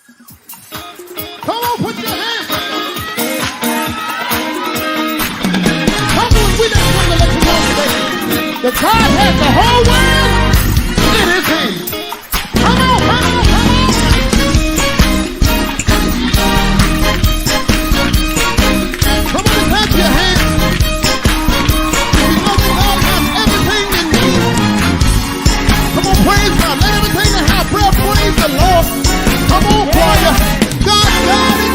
Come on, put your hands up. Come on, we just want to let you know today that God has the whole world in his hands. Come on, come on, come on. Come on and clap your hands. We know that God has everything in need. Come on, praise God. Let everything that have breath praise the Lord. Come on, choir. God got it.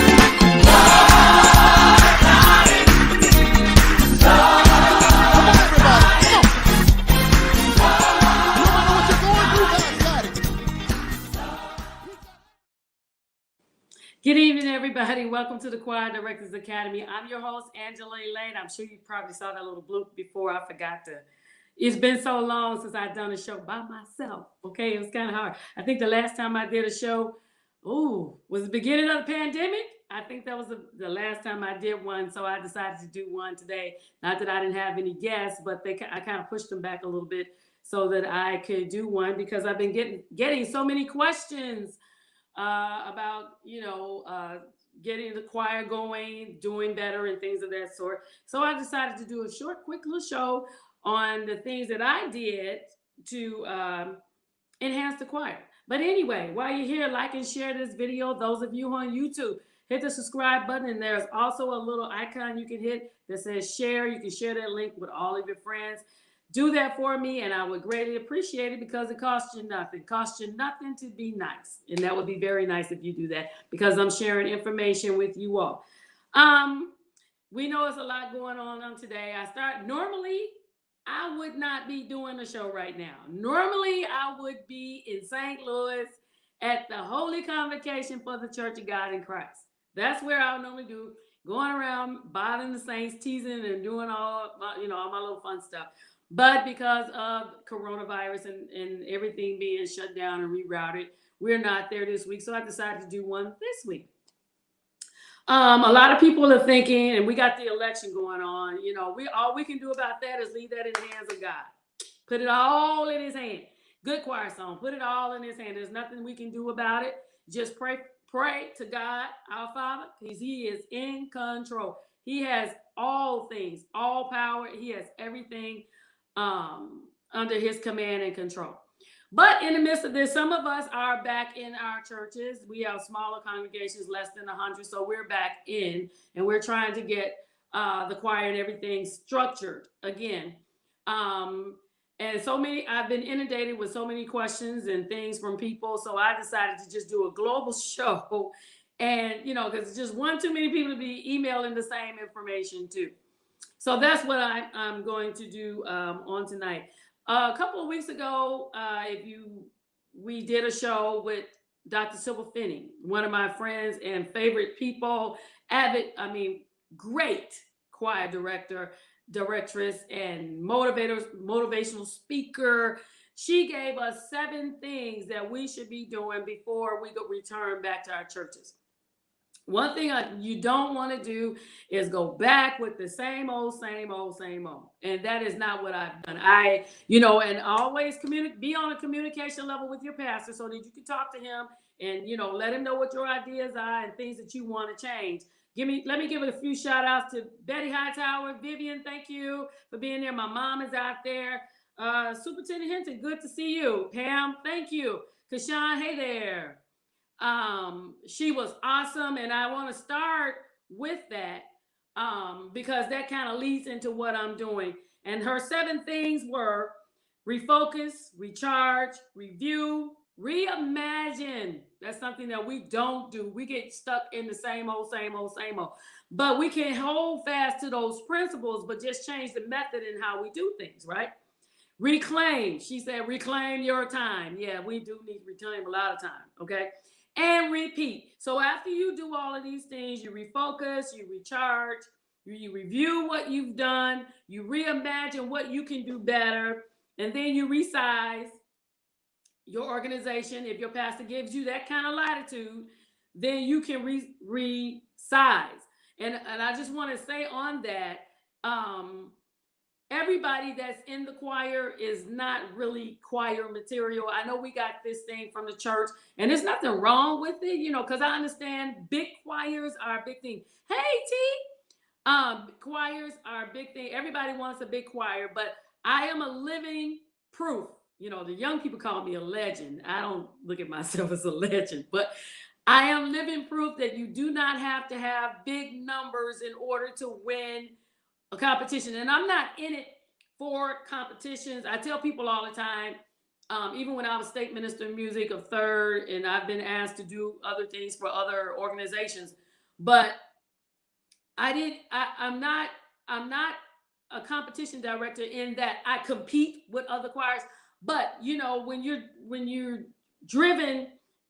Good evening, everybody. Welcome to the Choir Directors Academy. I'm your host, Angela Lane. I'm sure you probably saw that little bloop before. I forgot to. It's been so long since I've done a show by myself. Okay, it was kind of hard. I think the last time I did a show, was the beginning of the pandemic. I think that was the last time I did one. So I decided to do one today. Not that I didn't have any guests, but I kind of pushed them back a little bit so that I could do one because I've been getting so many questions about getting the choir going, doing better, and things of that sort. So I decided to do a short, quick little show on the things that I did to enhance the choir. But anyway, while you're here, like and share this video. Those of you on YouTube, hit the subscribe button, and there's also a little icon you can hit that says share. You can share that link with all of your friends. Do that for me, and I would greatly appreciate it because it costs you nothing. It costs you nothing to be nice, and that would be very nice if you do that because I'm sharing information with you all. We know there's a lot going on today. Normally, I would not be doing the show right now. Normally, I would be in St. Louis at the Holy Convocation for the Church of God in Christ. That's where I would normally do, going around bothering the saints, teasing, and doing all my little fun stuff. But because of coronavirus and everything being shut down and rerouted, we're not there this week. So I decided to do one this week. A lot of people are thinking, and we got the election going on, all we can do about that is leave that in the hands of God. Put it all in his hand. Good choir song. Put it all in his hand. There's nothing we can do about it. Just pray to God, our Father, because he is in control. He has all things, all power. He has everything under his command and control. But in the midst of this, some of us are back in our churches. We have smaller congregations, less than 100. So we're back in, and we're trying to get the choir and everything structured again. And I've been inundated with so many questions and things from people. So I decided to just do a global show. And, because it's just one too many people to be emailing the same information too. So that's what I'm going to do on tonight. A couple of weeks ago, we did a show with Dr. Sybil Finney, one of my friends and favorite people, great choir directress, and motivational speaker. She gave us 7 things that we should be doing before we could return back to our churches. One thing you don't want to do is go back with the same old. And that is not what I've done. And always be on a communication level with your pastor so that you can talk to him and, let him know what your ideas are and things that you want to change. Let me give a few shout outs to Betty Hightower. Vivian, thank you for being there. My mom is out there. Superintendent Hinton, good to see you. Pam, thank you. Kashawn, hey there. She was awesome, and I want to start with that because that kind of leads into what I'm doing. And her 7 things were refocus, recharge, review, reimagine. That's something that we don't do. We get stuck in the same old. But we can hold fast to those principles, but just change the method in how we do things, right? Reclaim. She said, reclaim your time. Yeah, we do need to reclaim a lot of time, okay? And repeat. So after you do all of these things, you refocus, you recharge, you review what you've done, you reimagine what you can do better, and then you resize your organization. If your pastor gives you that kind of latitude, then you can resize. And I just want to say on that, everybody that's in the choir is not really choir material. I know we got this thing from the church, and there's nothing wrong with it, because I understand big choirs are a big thing. Hey, T, choirs are a big thing. Everybody wants a big choir, but I am a living proof. The young people call me a legend. I don't look at myself as a legend, but I am living proof that you do not have to have big numbers in order to win a competition. And I'm not in it for competitions. I tell people all the time, even when I was state minister of music of third, and I've been asked to do other things for other organizations, but I'm not a competition director in that I compete with other choirs. But when you're driven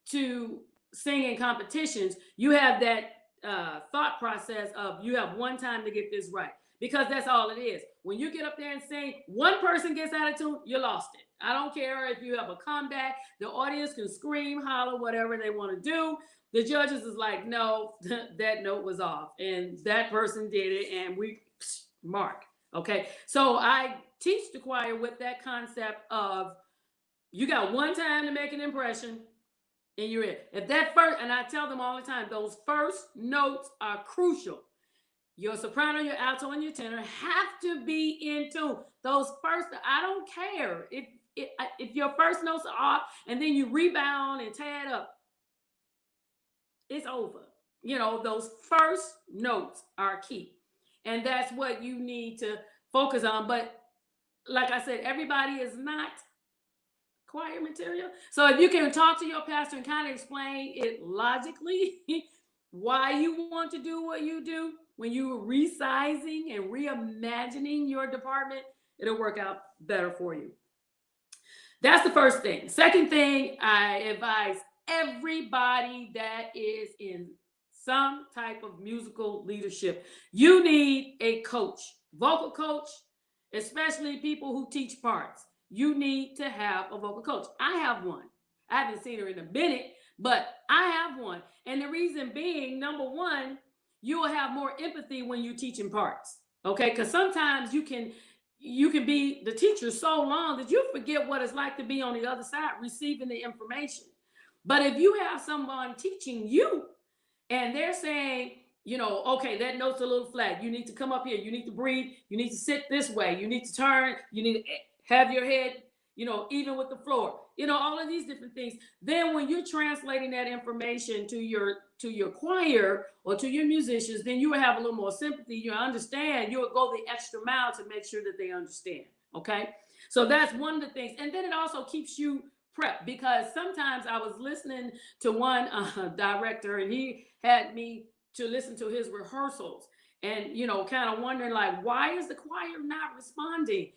to sing in competitions, you have that thought process of you have one time to get this right, because that's all it is. When you get up there and sing, one person gets out of tune, you lost it. I don't care if you have a comeback. The audience can scream, holler, whatever they want to do. The judges is like, no, that note was off, and that person did it, and we mark. Okay, so I teach the choir with that concept of you got one time to make an impression, and you're in. If that first, and I tell them all the time, those first notes are crucial. Your soprano, your alto, and your tenor have to be in tune. Those first, I don't care if your first notes are off, and then you rebound and tie it up. It's over. Those first notes are key. And that's what you need to focus on. But like I said, everybody is not choir material. So if you can talk to your pastor and kind of explain it logically, why you want to do what you do, when you're resizing and reimagining your department, it'll work out better for you. That's the first thing. Second thing, I advise everybody that is in some type of musical leadership, you need a coach, vocal coach, especially people who teach parts. You need to have a vocal coach. I have one. I haven't seen her in a minute, but I have one. And the reason being, number one, you will have more empathy when you're teaching parts. Okay, because sometimes you can be the teacher so long that you forget what it's like to be on the other side receiving the information. But if you have someone teaching you and they're saying, okay, that note's a little flat. You need to come up here. You need to breathe. You need to sit this way. You need to turn. You need to have your head, even with the floor. All of these different things. Then when you're translating that information to your choir or to your musicians, then you will have a little more sympathy. You understand. You will go the extra mile to make sure that they understand. Okay, so that's one of the things. And then it also keeps you prepped, because sometimes I was listening to one director, and he had me to listen to his rehearsals, and kind of wondering, like, why is the choir not responding?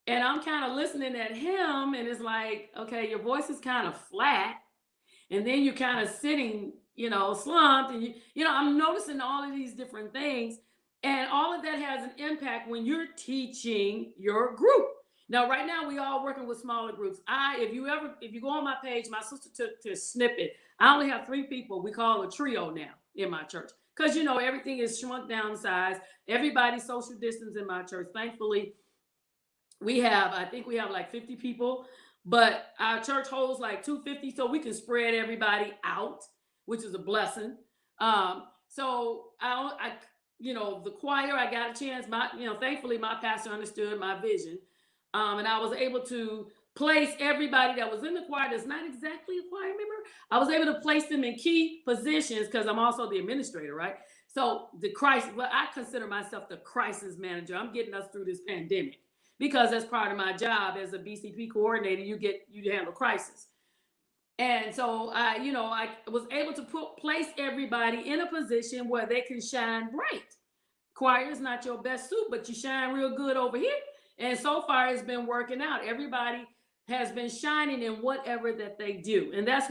And I'm kind of listening at him, and it's like, okay, your voice is kind of flat, and then you're kind of sitting, slumped, and I'm noticing all of these different things, and all of that has an impact when you're teaching your group. Now, right now, we all working with smaller groups. If you go on my page, my sister took to snippet. I only have 3 people. We call a trio now in my church, because everything is shrunk down in size. Everybody's social distance in my church. Thankfully, I think we have like 50 people, but our church holds like 250, so we can spread everybody out, which is a blessing. So the choir, I got a chance. Thankfully, my pastor understood my vision, and I was able to place everybody that was in the choir that's not exactly a choir member. I was able to place them in key positions, because I'm also the administrator, right? So I consider myself the crisis manager. I'm getting us through this pandemic, because that's part of my job as a BCP coordinator. You handle crisis. And so I was able to place everybody in a position where they can shine bright. Choir is not your best suit, but you shine real good over here. And so far, it's been working out. Everybody has been shining in whatever that they do. And that's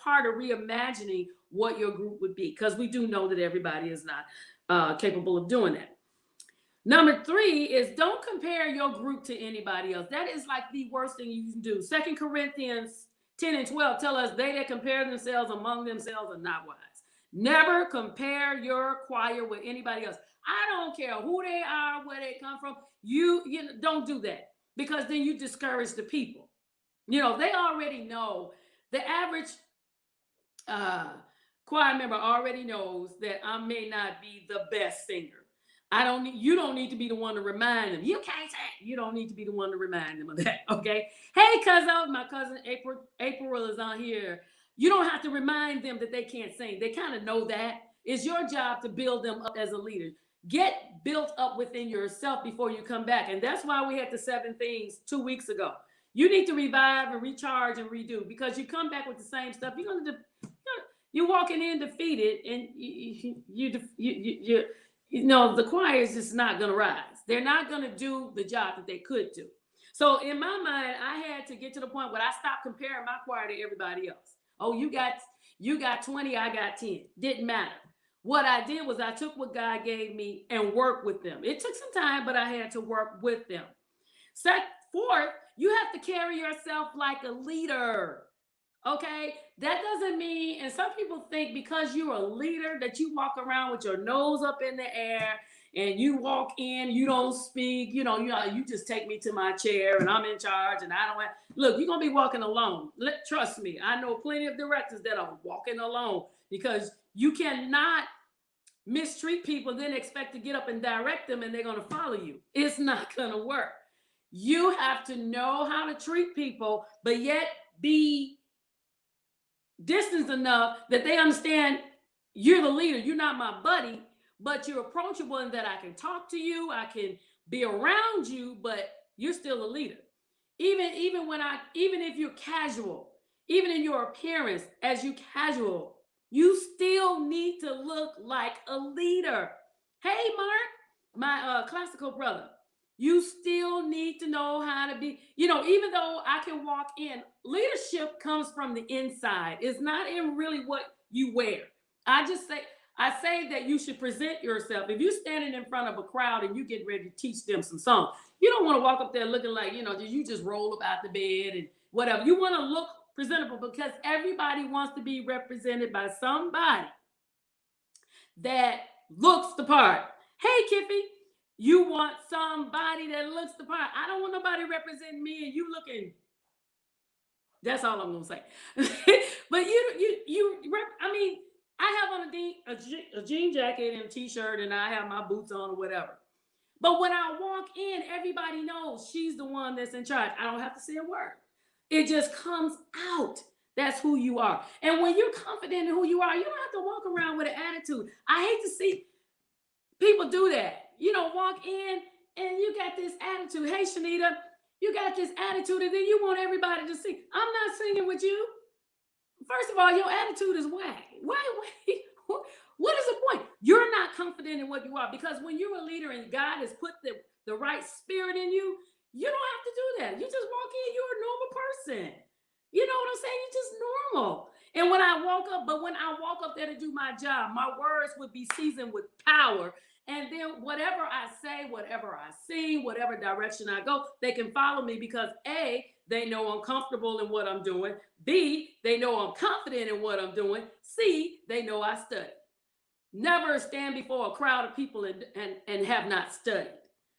part of reimagining what your group would be, because we do know that everybody is not capable of doing that. Number 3 is, don't compare your group to anybody else. That is like the worst thing you can do. 2 Corinthians 10 and 12 tell us, they that compare themselves among themselves are not wise. Never compare your choir with anybody else. I don't care who they are, where they come from. You know, don't do that, because then you discourage the people. You know, they already know. The average uh, choir member already knows that I may not be the best singer. I don't need, you don't need to be the one to remind them. You can't sing. You don't need to be the one to remind them of that. Okay. Hey, cousin, my cousin April is on here. You don't have to remind them that they can't sing. They kind of know that. It's your job to build them up as a leader. Get built up within yourself before you come back. And that's why we had the 7 things 2 weeks ago. You need to revive and recharge and redo, because you come back with the same stuff. You're walking in defeated, and you know, the choir is just not going to rise. They're not going to do the job that they could do. So in my mind, I had to get to the point where I stopped comparing my choir to everybody else. Oh, you got 20, I got 10. Didn't matter. What I did was I took what God gave me and worked with them. It took some time, but I had to work with them. Fourth, you have to carry yourself like a leader. Okay, that doesn't mean, and some people think because you're a leader that you walk around with your nose up in the air and you walk in, you don't speak, you just take me to my chair and I'm in charge and I don't have, look, you're gonna be walking alone. Trust me, I know plenty of directors that are walking alone, because you cannot mistreat people then expect to get up and direct them and they're gonna follow you. It's not gonna work. You have to know how to treat people, but yet be distance enough that they understand you're the leader. You're not my buddy, but you're approachable and that I can talk to you, I can be around you, but you're still a leader. Even if you're casual, even in your appearance as you casual, you still need to look like a leader. Hey, Mark, my classical brother, you still need to know how to be, even though I can walk in, leadership comes from the inside. It's not in really what you wear. I say that you should present yourself. If you're standing in front of a crowd and you get ready to teach them some songs, you don't want to walk up there looking like, did you just roll up out the bed and whatever. You want to look presentable, because everybody wants to be represented by somebody that looks the part. Hey, Kippy, you want somebody that looks the part. I don't want nobody representing me and you looking. That's all I'm gonna say. But I have on a jean jacket and a t-shirt, and I have my boots on or whatever. But when I walk in, everybody knows she's the one that's in charge. I don't have to say a word. It just comes out. That's who you are. And when you're confident in who you are, you don't have to walk around with an attitude. I hate to see people do that. Walk in and you got this attitude. Hey, Shanita, you got this attitude, and then you want everybody to sing. I'm not singing with you. First of all, your attitude is whack. Why? What is the point? You're not confident in what you are, because when you're a leader and God has put the right spirit in you, you don't have to do that. You just walk in, you're a normal person. You know what I'm saying? You're just normal. And when I walk up there to do my job, my words would be seasoned with power. And then whatever I say, whatever I sing, whatever direction I go, they can follow me, because A, they know I'm comfortable in what I'm doing. B, they know I'm confident in what I'm doing. C, they know I study. Never stand before a crowd of people and have not studied,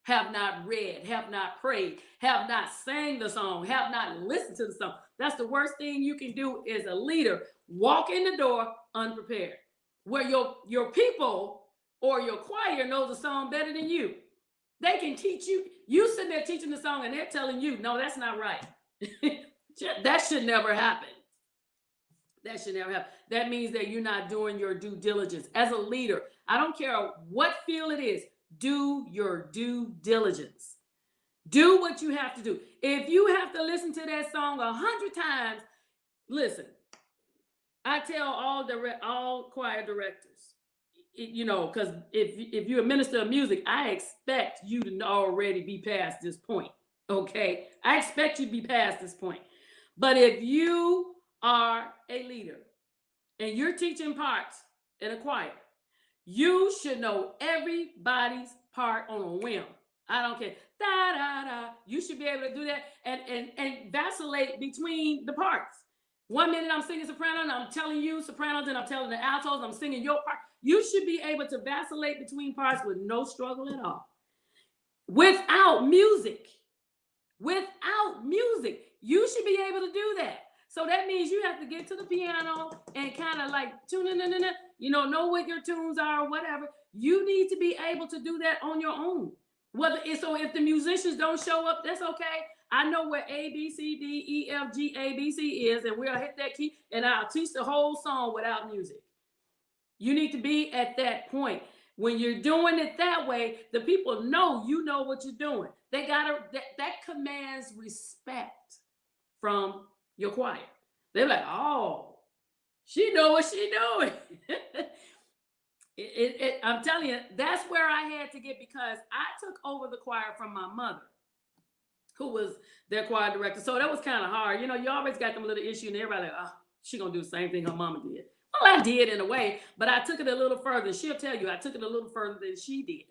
have not read, have not prayed, have not sang the song, have not listened to the song. That's the worst thing you can do as a leader. Walk in the door unprepared, where your people or your choir knows the song better than you. They can teach you. You sitting there teaching the song and they're telling you, no, that's not right. That should never happen. That should never happen. That means that you're not doing your due diligence. As a leader, I don't care what field it is, do your due diligence. Do what you have to do. If you have to listen to that song 100 times, listen. I tell all choir directors, because if you're a minister of music, I expect you to already be past this point. Okay, I expect you to be past this point. But if you are a leader and you're teaching parts in a choir, you should know everybody's part on a whim. I don't care. Da da da. You should be able to do that and vacillate between the parts. 1 minute I'm singing soprano, and I'm telling you soprano, then I'm telling the altos, I'm singing your part. You should be able to vacillate between parts with no struggle at all. Without music, you should be able to do that. So that means you have to get to the piano and kind of like tune in, know what your tunes are or whatever. You need to be able to do that on your own. So if the musicians don't show up, that's okay. I know where A, B, C, D, E, F, G, A, B, C is, and we'll hit that key, and I'll teach the whole song without music. You need to be at that point. When you're doing it that way, the people know you know what you're doing. They gotta that commands respect from your choir. They're like, oh, she know what she doing. I'm telling you, that's where I had to get, because I took over the choir from my mother, who was their choir director. So that was kind of hard. You always got them little issue, and everybody like, oh, she gonna do the same thing her mama did. Well, I did in a way, but I took it a little further. She'll tell you I took it a little further than she did.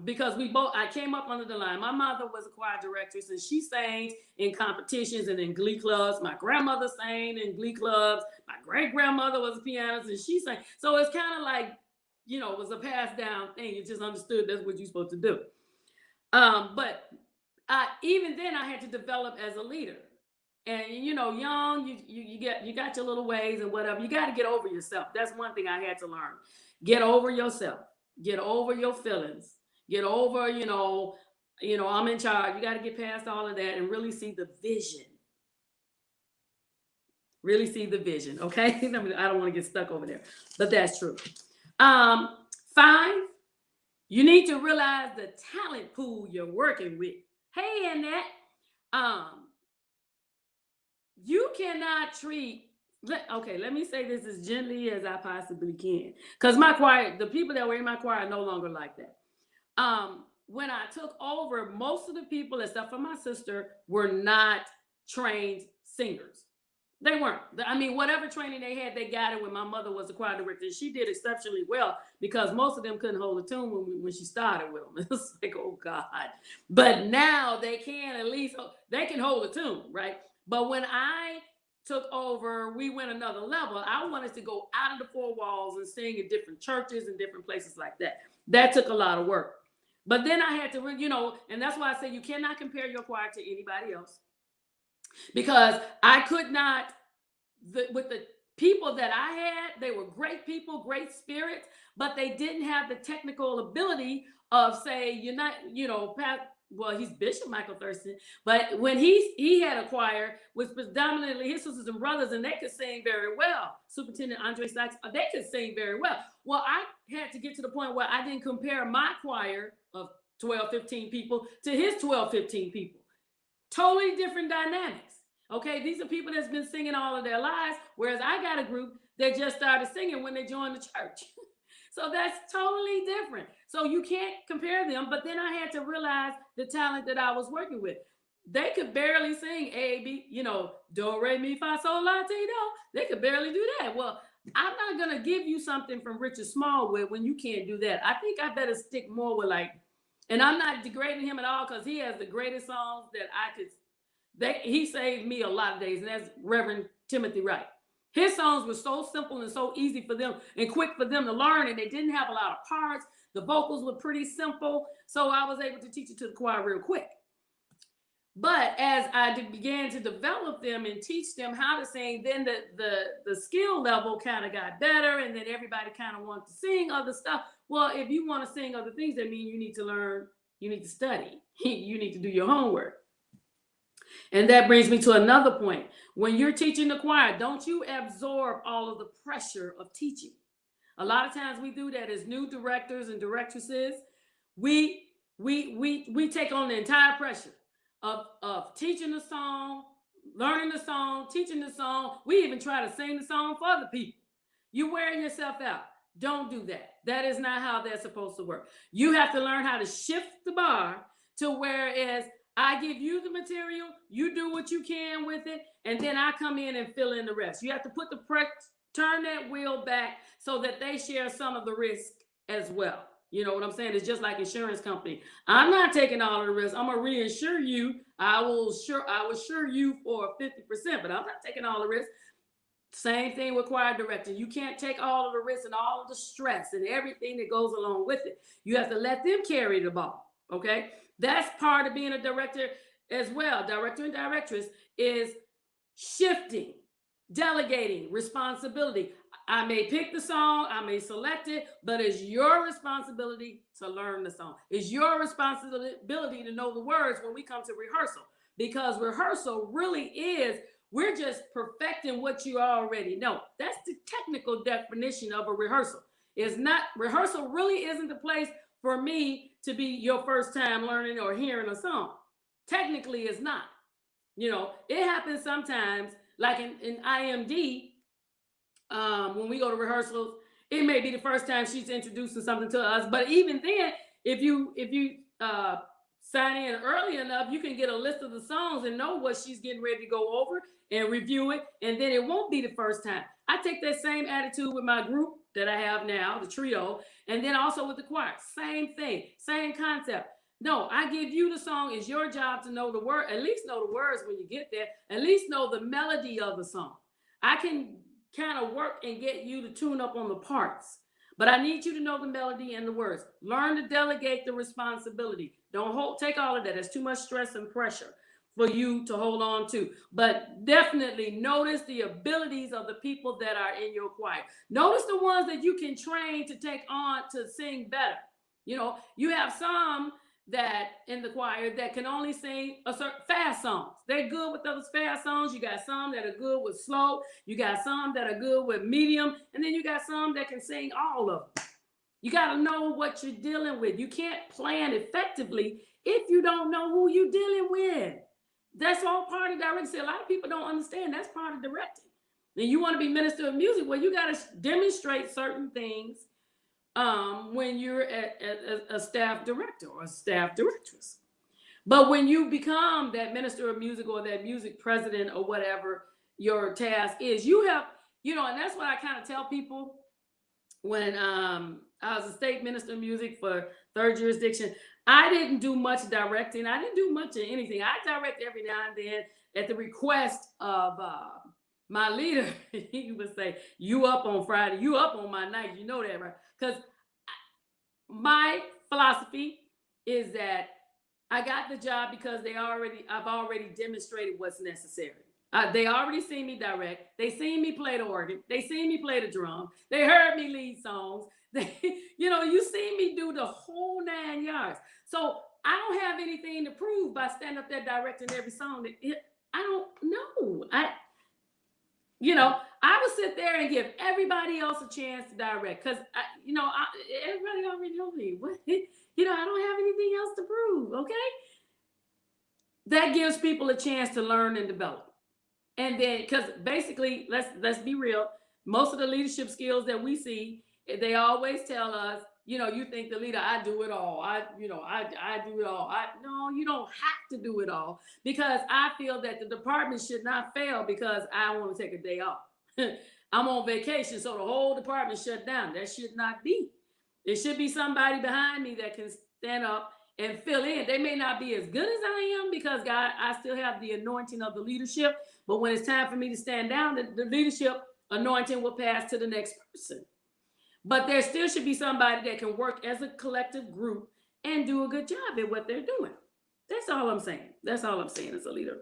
Because I came up under the line. My mother was a choir directress, and she sang in competitions and in glee clubs. My grandmother sang in glee clubs. My great-grandmother was a pianist, and she sang. So it's kind of like, it was a passed down thing. You just understood that's what you're supposed to do. But even then I had to develop as a leader. And young, you got your little ways and whatever. You got to get over yourself. That's one thing I had to learn. Get over yourself. Get over your feelings. Get over, I'm in charge. You got to get past all of that and really see the vision. Really see the vision, okay? I don't want to get stuck over there, but that's true. 5, you need to realize the talent pool you're working with. Hey, Annette, you cannot treat, let me say this as gently as I possibly can. Because my choir, the people that were in my choir are no longer like that. When I took over, most of the people, except for my sister, were not trained singers. They weren't. I mean, whatever training they had, they got it when my mother was a choir director. She did exceptionally well, because most of them couldn't hold a tune when she started with them. It's like, oh God. But now they can at least, they can hold a tune, right? But when I took over, we went another level. I wanted to go out of the 4 walls and sing in different churches and different places like that. That took a lot of work. But then I had to, and that's why I say you cannot compare your choir to anybody else. Because I could not, with the people that I had, they were great people, great spirits, but they didn't have the technical ability of, say, he's Bishop Michael Thurston, but when he had a choir with predominantly his sisters and brothers, and they could sing very well. Superintendent Andre Sachs, they could sing very well. Well, I had to get to the point where I didn't compare my choir of 12, 15 people to his 12, 15 people. Totally different dynamics. Okay, these are people that's been singing all of their lives, whereas I got a group that just started singing when they joined the church. So that's totally different. So you can't compare them, but then I had to realize the talent that I was working with. They could barely sing A, B, do, re, mi, fa, sol, la, ti, do. They could barely do that. Well, I'm not going to give you something from Richard Smallwood when you can't do that. I think I better stick more with and I'm not degrading him at all, because he has the greatest songs that I could. He saved me a lot of days, and that's Reverend Timothy Wright. His songs were so simple and so easy for them and quick for them to learn, and they didn't have a lot of parts. The vocals were pretty simple, so I was able to teach it to the choir real quick. But as I began to develop them and teach them how to sing, then the skill level kind of got better, and then everybody kind of wanted to sing other stuff. Well, if you want to sing other things, that means you need to learn, you need to study, you need to do your homework. And that brings me to another point. When you're teaching the choir, don't you absorb all of the pressure of teaching. A lot of times we do that as new directors and directresses. We take on the entire pressure of teaching the song, learning the song, teaching the song. We even try to sing the song for other people. You're wearing yourself out. Don't do that. That is not how that's supposed to work. You have to learn how to shift the bar to whereas I give you the material, you do what you can with it, and then I come in and fill in the rest. You have to put turn that wheel back so that they share some of the risk as well. You know what I'm saying? It's just like insurance company. I'm not taking all of the risk. I'm gonna reinsure you. I will sure you for 50%, but I'm not taking all the risk. Same thing with choir director. You can't take all of the risks and all of the stress and everything that goes along with it. You have to let them carry the ball. Okay, that's part of being a director as well. Director and directress is shifting, delegating responsibility. I may pick the song, I may select it, but it's your responsibility to learn the song. It's your responsibility to know the words when we come to rehearsal, because rehearsal really is, we're just perfecting what you already know. That's the technical definition of a rehearsal. It's not, rehearsal really isn't the place for me to be your first time learning or hearing a song. Technically, it's not. You know, it happens sometimes, like in IMD, when we go to rehearsals, it may be the first time she's introducing something to us. But even then, if you sign in early enough, you can get a list of the songs and know what she's getting ready to go over and review it. And then it won't be the first time. I take that same attitude with my group that I have now, the trio, and then also with the choir. Same thing, same concept. No, I give you the song. It's your job to know the word, at least know the words when you get there, at least know the melody of the song. I can kind of work and get you to tune up on the parts, but I need you to know the melody and the words. Learn to delegate the responsibility. Don't take all of that. There's too much stress and pressure for you to hold on to. But definitely notice the abilities of the people that are in your choir. Notice the ones that you can train to take on to sing better. You know, you have some that in the choir that can only sing a certain fast songs. They're good with those fast songs. You got some that are good with slow. You got some that are good with medium. And then you got some that can sing all of them. You got to know what you're dealing with. You can't plan effectively if you don't know who you're dealing with. That's all part of directing. See, a lot of people don't understand that's part of directing. And you want to be minister of music, well, you got to demonstrate certain things when you're a staff director or a staff directress. But when you become that minister of music or that music president or whatever your task is, you have, you know, and that's what I kind of tell people when I was a state minister of music for third jurisdiction. I didn't do much directing. I didn't do much of anything. I direct every now and then at the request of my leader. He would say, "You up on Friday? You up on my night? You know that, right?" Because my philosophy is that I got the job because I've already demonstrated what's necessary. They already seen me direct. They seen me play the organ. They seen me play the drum. They heard me lead songs. You see me do the whole 9 yards. So I don't have anything to prove by standing up there directing every song. I don't know. I would sit there and give everybody else a chance to direct because, everybody already know me. I don't have anything else to prove, okay? That gives people a chance to learn and develop. And then, because basically, let's be real, most of the leadership skills that we see, they always tell us, you think the leader, I do it all. I do it all. No, you don't have to do it all, because I feel that the department should not fail because I want to take a day off. I'm on vacation, so the whole department shut down. That should not be. There should be somebody behind me that can stand up and fill in. They may not be as good as I am because God, I still have the anointing of the leadership. But when it's time for me to stand down, the leadership anointing will pass to the next person. But there still should be somebody that can work as a collective group and do a good job at what they're doing. That's all I'm saying. That's all I'm saying as a leader.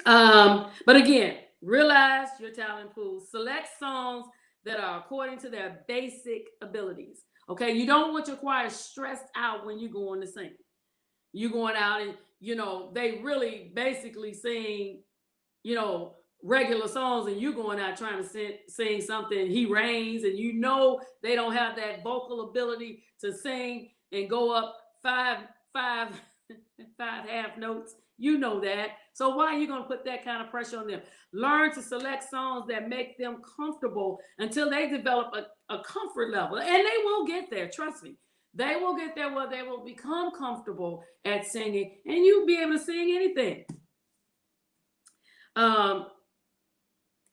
But again, realize your talent pool. Select songs that are according to their basic abilities. Okay, you don't want your choir stressed out when you're going to sing. You're going out and, they really basically sing, regular songs, and you're going out trying to sing something, He Reigns, and they don't have that vocal ability to sing and go up five half notes. You know that. So why are you going to put that kind of pressure on them? Learn to select songs that make them comfortable until they develop a comfort level. And they will get there, trust me. They will get there where they will become comfortable at singing, and you'll be able to sing anything.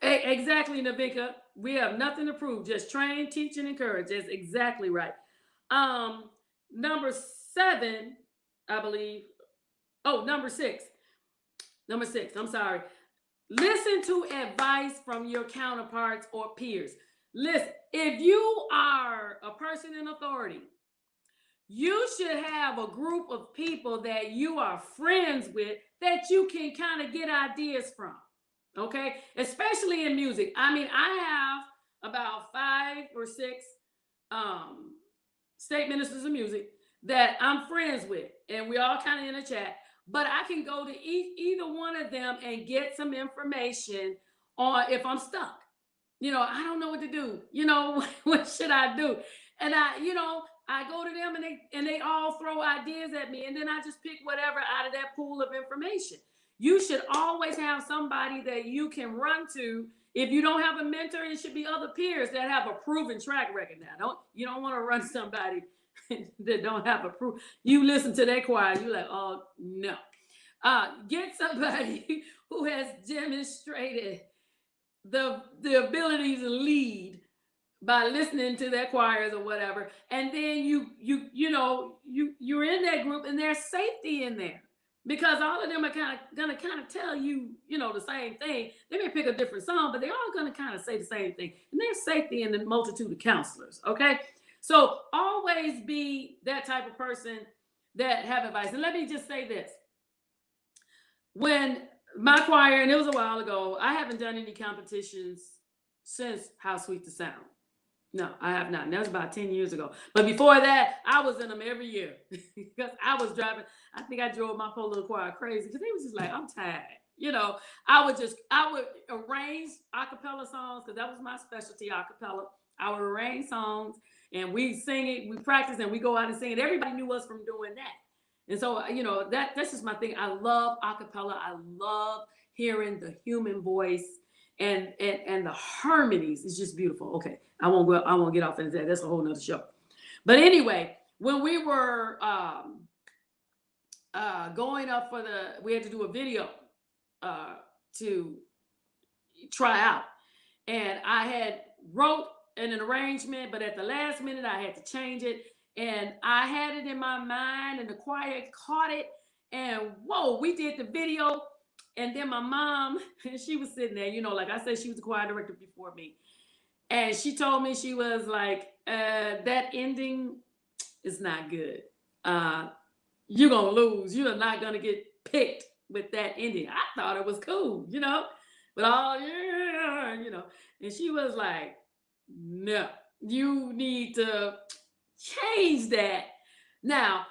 Exactly, Navika. We have nothing to prove. Just train, teach, and encourage. That's exactly right. Number 7, I believe. Oh, number 6. Number 6. I'm sorry. Listen to advice from your counterparts or peers. Listen, if you are a person in authority, you should have a group of people that you are friends with that you can kind of get ideas from. Okay? Especially in music. I mean, I have about 5 or 6 um, state ministers of music that I'm friends with, and we all kind of in a chat. But I can go to either one of them and get some information on if I'm stuck. I don't know what to do. What should I do? And I go to them and they all throw ideas at me, and then I just pick whatever out of that pool of information. You should always have somebody that you can run to. If you don't have a mentor, it should be other peers that have a proven track record. Now, you don't want to run somebody that don't have a proof. You listen to that choir, you're like, oh no. Get somebody who has demonstrated the ability to lead by listening to their choirs or whatever, and then you're in that group, and there's safety in there because all of them are gonna tell you the same thing. They may pick a different song, but they're all gonna kind of say the same thing, and there's safety in the multitude of counselors. Okay, so always be that type of person that have advice. And let me just say this: when my choir, and it was a while ago, I haven't done any competitions since How Sweet the Sound. No, I have not. And that was about 10 years ago. But before that, I was in them every year because I was driving. I think I drove my poor little choir crazy because they was just like, I'm tired. I would arrange a cappella songs because that was my specialty, a cappella. I would arrange songs and we sing it, we practice, and we go out and sing it. Everybody knew us from doing that. And so, that's just my thing. I love a cappella. I love hearing the human voice and the harmonies. It's just beautiful. Okay, I won't get off into that. That's a whole nother show. But anyway, when we were going up we had to do a video to try out, and I had wrote an arrangement, but at the last minute I had to change it. And I had it in my mind, and the choir caught it. And whoa, we did the video. And then my mom, she was sitting there, like I said, she was the choir director before me. And she told me, she was like, that ending is not good. You're going to lose. You're not going to get picked with that ending. I thought it was cool, but and she was like, no, you need to change that. Now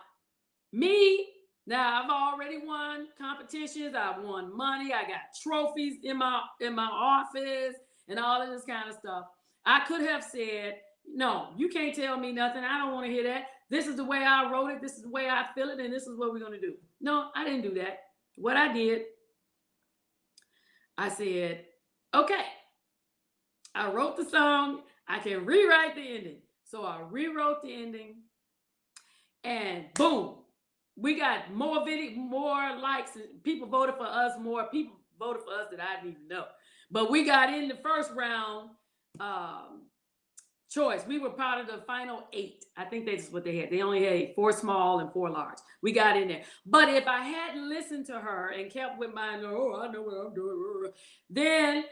I've already won competitions. I've won money. I got trophies in my office and all of this kind of stuff. I could have said, no, you can't tell me nothing. I don't want to hear that. This is the way I wrote it. This is the way I feel it. And this is what we're going to do. No, I didn't do that. What I did, I said, okay, I wrote the song. I can rewrite the ending. So I rewrote the ending, and boom, we got more likes, and people voted for us. More people voted for us that I didn't even know. But we got in the first round choice. We were part of the final 8. I think that's what they had. They only had 4 small and 4 large. We got in there. But if I hadn't listened to her and kept with my, I know what I'm doing, then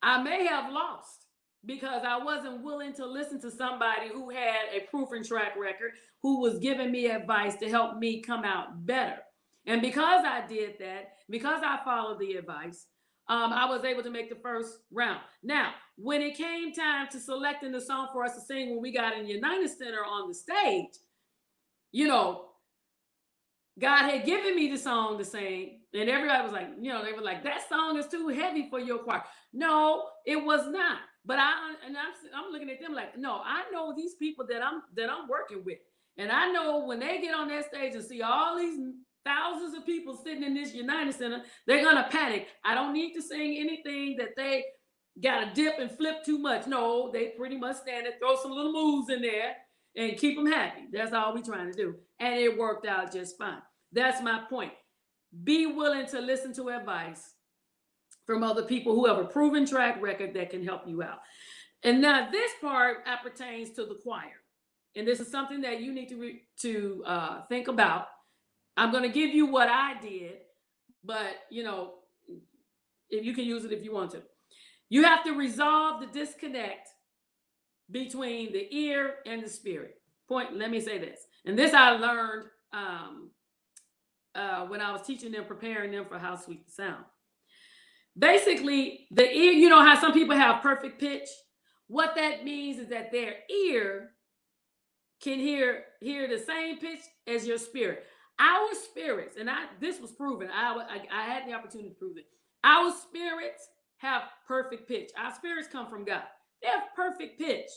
I may have lost, because I wasn't willing to listen to somebody who had a proven track record, who was giving me advice to help me come out better. And because I did that, because I followed the advice, I was able to make the first round. Now, when it came time to selecting the song for us to sing when we got in United Center on the stage, God had given me the song to sing, and everybody was like, they were like, that song is too heavy for your choir. No, it was not. But I'm looking at them like, no, I know these people that I'm working with, and I know when they get on that stage and see all these thousands of people sitting in this United Center, they're gonna panic. I don't need to sing anything that they gotta dip and flip too much. No, they pretty much stand and throw some little moves in there and keep them happy. That's all we're trying to do, and it worked out just fine. That's my point. Be willing to listen to advice from other people who have a proven track record that can help you out. And now this part appertains to the choir. and this is something that you need to think about. I'm going to give you what I did, but if you can use it if you want to. You have to resolve the disconnect between the ear and the spirit. Let me say this, and this I learned when I was teaching them, preparing them for How Sweet the Sound. Basically, the ear, you know how some people have perfect pitch? What that means is that their ear can hear the same pitch as your spirit. Our spirits, and this was proven. I had the opportunity to prove it. Our spirits have perfect pitch. Our spirits come from God. They have perfect pitch.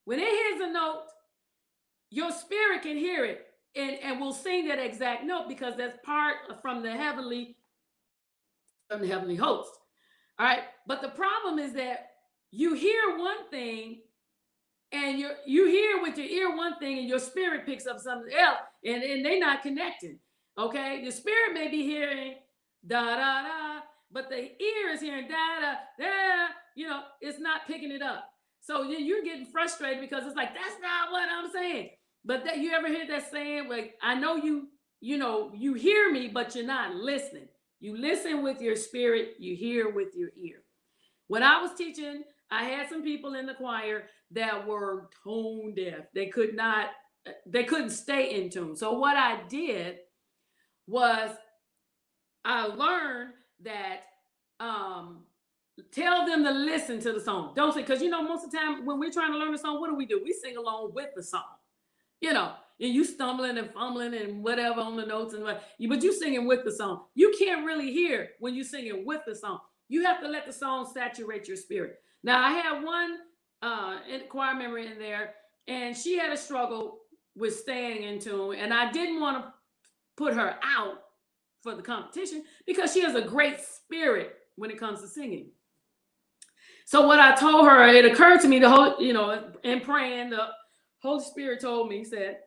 When it hears a note, your spirit can hear it and will sing that exact note because that's part from the heavenly host. All right. But the problem is that you hear one thing and you hear with your ear one thing and your spirit picks up something else and they're not connecting. Okay. The spirit may be hearing da da da, but the ear is hearing da da da, it's not picking it up. So you're getting frustrated because it's like, that's not what I'm saying. But that you ever hear that saying, like, I know you hear me, but you're not listening. You listen with your spirit, you hear with your ear. When I was teaching, I had some people in the choir that were tone deaf. They couldn't stay in tune. So what I did was I learned that tell them to listen to the song. Don't sing, because most of the time when we're trying to learn a song, what do? We sing along with the song. And you stumbling and fumbling and whatever on the notes but you singing with the song. You can't really hear when you singing with the song. You have to let the song saturate your spirit. Now I had one choir member in there, and she had a struggle with staying in tune, and I didn't want to put her out for the competition because she has a great spirit when it comes to singing. So what I told her, it occurred to me in praying, the Holy Spirit told me, he said,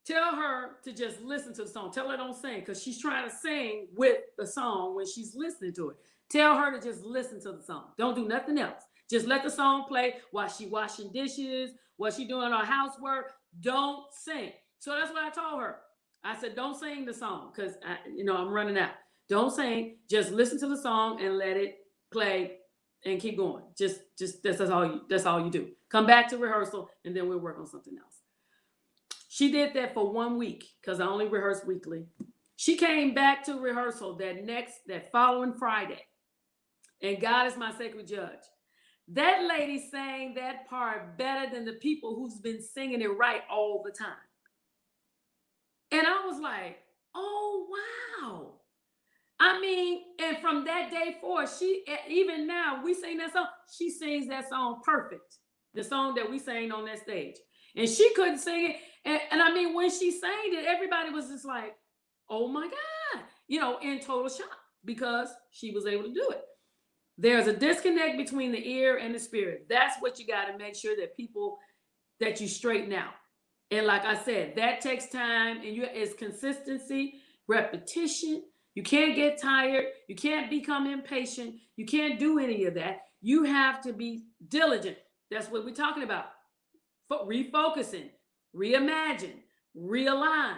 tell her to just listen to the song. Tell her don't sing, because she's trying to sing with the song when she's listening to it. Tell her to just listen to the song. Don't do nothing else. Just let the song play while she washing dishes, while she doing her housework. Don't sing. So that's what I told her. I said, don't sing the song because I'm running out. Don't sing. Just listen to the song and let it play and keep going. Just that's all you do. Come back to rehearsal and then we'll work on something else. She did that for 1 week because I only rehearse weekly. She came back to rehearsal that following Friday, and God is my sacred judge. That lady sang that part better than the people who's been singing it right all the time. And I was like, oh, wow. I mean, and from that day forward, even now, we sing that song, she sings that song perfect. The song that we sang on that stage. And she couldn't sing it. And I mean, when she sang it, everybody was just like, oh my God, in total shock because she was able to do it. There's a disconnect between the ear and the spirit. That's what you got to make sure that you straighten out. And like I said, that takes time, and it's consistency, repetition. You can't get tired. You can't become impatient. You can't do any of that. You have to be diligent. That's what we're talking about. Refocusing, reimagine, realign,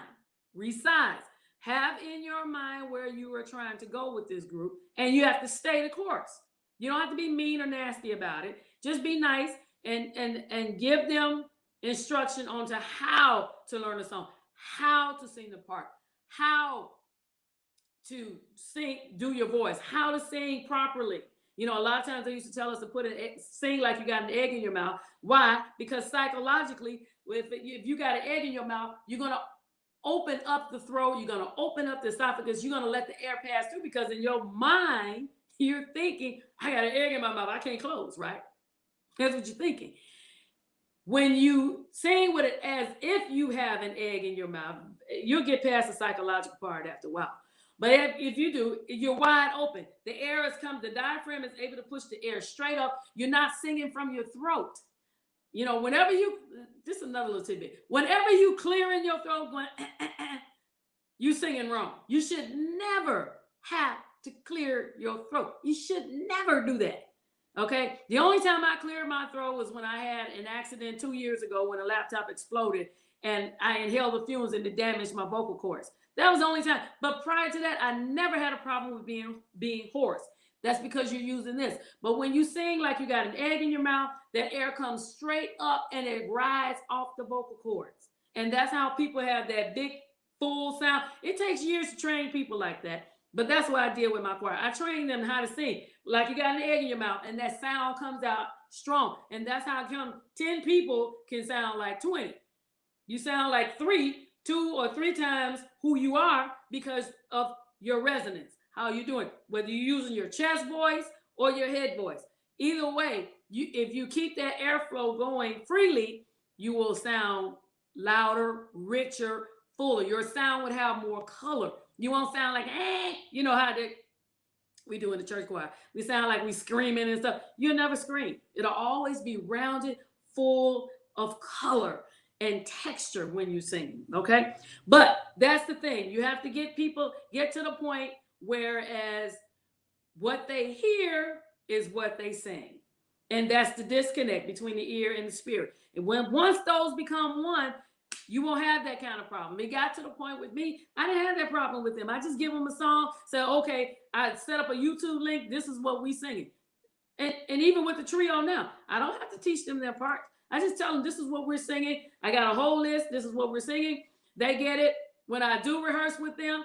resize. Have in your mind where you are trying to go with this group, and you have to stay the course. You don't have to be mean or nasty about it. Just be nice and give them instruction on to how to learn a song, how to sing the part, how to sing, do your voice, how to sing properly. A lot of times they used to tell us to sing like you got an egg in your mouth. Why? Because psychologically, if you got an egg in your mouth, you're going to open up the throat, you're going to open up the esophagus, you're going to let the air pass through because in your mind, you're thinking, I got an egg in my mouth, I can't close, right? That's what you're thinking. When you sing with it as if you have an egg in your mouth, you'll get past the psychological part after a while. But if you do, you're wide open. The air the diaphragm is able to push the air straight up. You're not singing from your throat. This is another little tidbit. Whenever you clear in your throat going, you singing wrong. You should never have to clear your throat. You should never do that. Okay, the only time I cleared my throat was when I had an accident 2 years ago when a laptop exploded and I inhaled the fumes and it damaged my vocal cords. That was the only time. But prior to that, I never had a problem with being hoarse. That's because you're using this. But when you sing like you got an egg in your mouth, that air comes straight up and it rides off the vocal cords. And that's how people have that big full sound. It takes years to train people like that. But that's what I did with my choir. I trained them how to sing like you got an egg in your mouth, and that sound comes out strong. And that's how come 10 people can sound like 20. You sound like 2 or 3 times who you are because of your resonance. How you doing? Whether you're using your chest voice or your head voice. Either way, if you keep that airflow going freely, you will sound louder, richer, fuller. Your sound would have more color. You won't sound like, you know how we do in the church choir. We sound like we screaming and stuff. You'll never scream. It'll always be rounded, full of color and texture when you sing, okay? But that's the thing. You have to get to the point whereas what they hear is what they sing. And that's the disconnect between the ear and the spirit. And once those become one, you won't have that kind of problem. It got to the point with me, I didn't have that problem with them. I just give them a song, say, okay, I set up a YouTube link. This is what we singing. And even with the trio now, I don't have to teach them their part. I just tell them this is what we're singing. I got a whole list. This is what we're singing. They get it. When I do rehearse with them,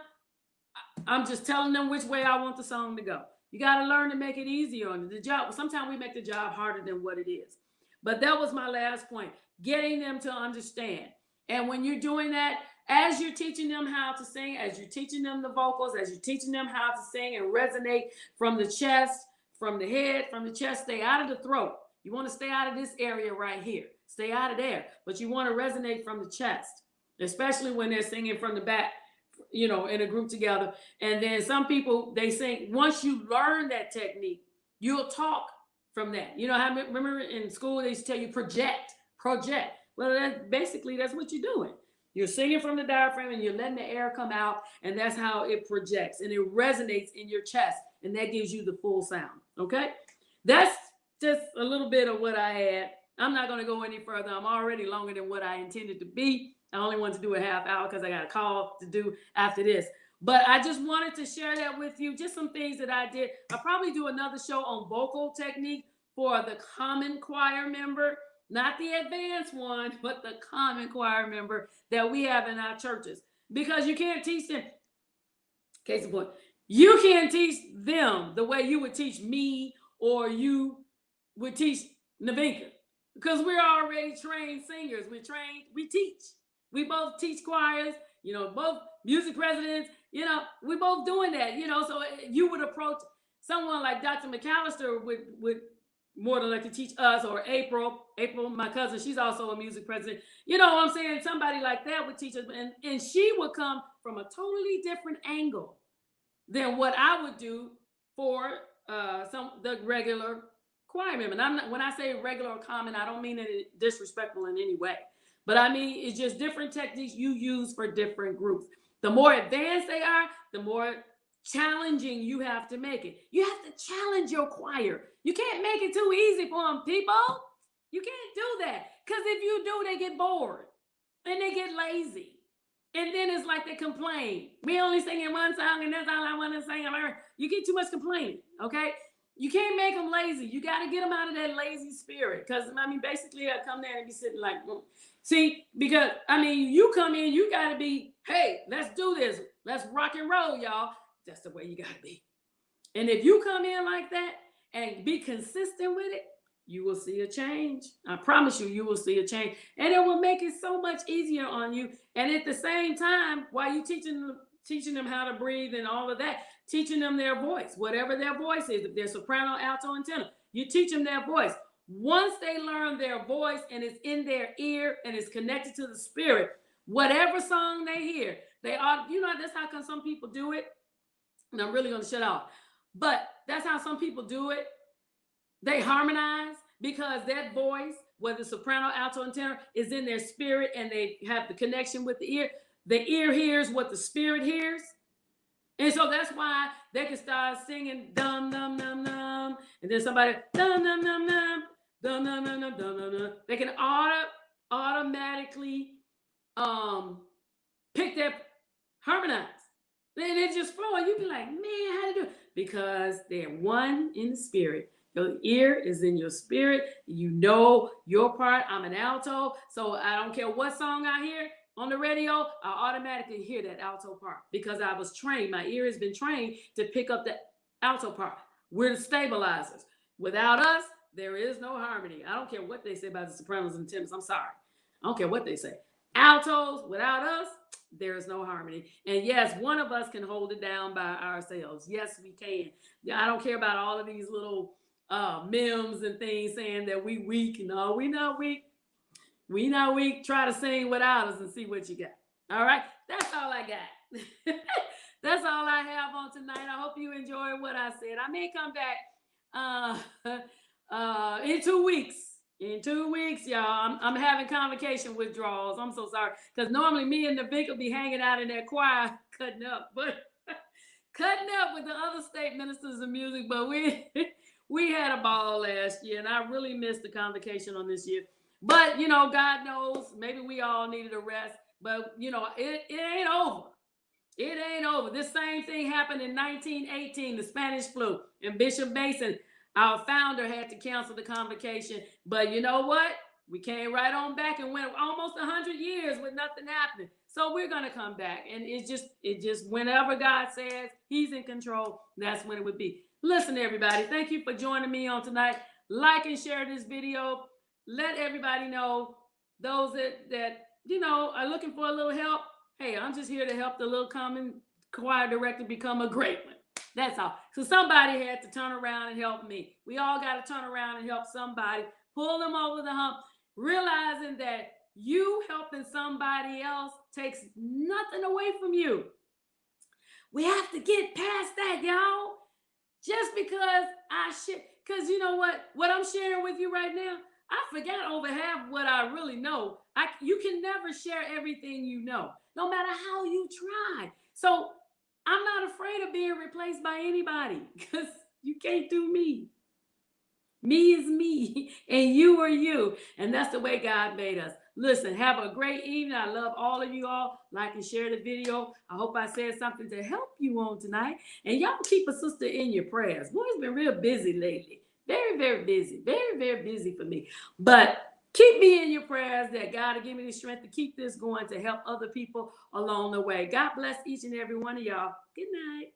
I'm just telling them which way I want the song to go. You got to learn to make it easier on the job. Sometimes we make the job harder than what it is. But that was my last point, getting them to understand. And when you're doing that, as you're teaching them how to sing, as you're teaching them the vocals, as you're teaching them how to sing and resonate from the chest, from the head, from the chest, stay out of the throat. You want to stay out of this area right here. Stay out of there. But you want to resonate from the chest, especially when they're singing from the back, in a group together. And then some people, they sing, once you learn that technique, you'll talk from that. Remember in school, they used to tell you project. Well, that's what you're doing. You're singing from the diaphragm and you're letting the air come out, and that's how it projects and it resonates in your chest, and that gives you the full sound. Okay? That's just a little bit of what I had. I'm not going to go any further. I'm already longer than what I intended to be. I only wanted to do a half hour because I got a call to do after this. But I just wanted to share that with you, just some things that I did. I'll probably do another show on vocal technique for the common choir member. Not the advanced one, but the common choir member that we have in our churches. Because you can't teach them. Case in point, you can't teach them the way you would teach me or you would teach Navinka. Because we're already trained singers. We teach. We both teach choirs, both music presidents, we both doing that, so you would approach someone like Dr. McAllister would more than likely teach us, or April, my cousin, she's also a music president. You know what I'm saying? Somebody like that would teach us, and she would come from a totally different angle than what I would do for the regular choir member. And when I say regular or common, I don't mean it disrespectful in any way. But I mean, it's just different techniques you use for different groups. The more advanced they are, the more challenging you have to make it. You have to challenge your choir. You can't make it too easy for them, people. You can't do that. Because if you do, they get bored. And they get lazy. And then it's like they complain. We only singing one song and that's all I want to sing. You get too much complaining, okay? You can't make them lazy. You got to get them out of that lazy spirit. Because, basically, I come there and be sitting like, see, because, you come in, you got to be, hey, let's do this. Let's rock and roll, y'all. That's the way you got to be. And if you come in like that and be consistent with it, you will see a change. I promise you, you will see a change. And it will make it so much easier on you. And at the same time, while you teaching them how to breathe and all of that, teaching them their voice, whatever their voice is, if they're soprano, alto, and tenor, you teach them their voice. Once they learn their voice and it's in their ear and it's connected to the spirit, whatever song they hear, they are, that's how come some people do it. And I'm really going to shut off. But that's how some people do it. They harmonize because that voice, whether soprano, alto, and tenor, is in their spirit and they have the connection with the ear. The ear hears what the spirit hears. And so that's why they can start singing dum dum dum dum, and then somebody dum dum dum dum dum dum dum dum dum dum. They can automatically pick that harmonize. Then it just flow, and you be like, man, how to do it? Because they're one in the spirit. Your ear is in your spirit. You know your part. I'm an alto, so I don't care what song I hear on the radio, I automatically hear that alto part because I was trained. My ear has been trained to pick up the alto part. We're the stabilizers. Without us, there is no harmony. I don't care what they say about the sopranos and tenors. I'm sorry. I don't care what they say. Altos, without us, there is no harmony. And yes, one of us can hold it down by ourselves. Yes, we can. I don't care about all of these little memes and things saying that we weak. No, we not weak. We know we try to sing without us and see what you got. All right, that's all I got. That's all I have on tonight. I hope you enjoyed what I said. I may come back in 2 weeks. In 2 weeks, y'all, I'm having convocation withdrawals. I'm so sorry because normally me and the Vic will be hanging out in that choir cutting up, but cutting up with the other state ministers of music. But we had a ball last year, and I really missed the convocation on this year. But, you know, God knows, maybe we all needed a rest. But, you know, it ain't over. It ain't over. This same thing happened in 1918, the Spanish flu. And Bishop Mason, our founder, had to cancel the convocation. But you know what? We came right on back and went almost 100 years with nothing happening. So we're going to come back. And it just, whenever God says he's in control, that's when it would be. Listen, everybody, thank you for joining me on tonight. Like and share this video. Let everybody know, those that you know are looking for a little help. Hey, I'm just here to help the little common choir director become a great one. That's all. So somebody had to turn around and help me. We all got to turn around and help somebody, pull them over the hump, realizing that you helping somebody else takes nothing away from you. We have to get past that, y'all. Just because because you know what I'm sharing with you right now, I forgot over half what I really know. You can never share everything you know, no matter how you try. So I'm not afraid of being replaced by anybody because you can't do me. Me is me, and you are you. And that's the way God made us. Listen, have a great evening. I love all of you all. Like and share the video. I hope I said something to help you on tonight. And y'all keep a sister in your prayers. Boy's been real busy lately. Very, very busy. Very, very busy for me. But keep me in your prayers that God will give me the strength to keep this going to help other people along the way. God bless each and every one of y'all. Good night.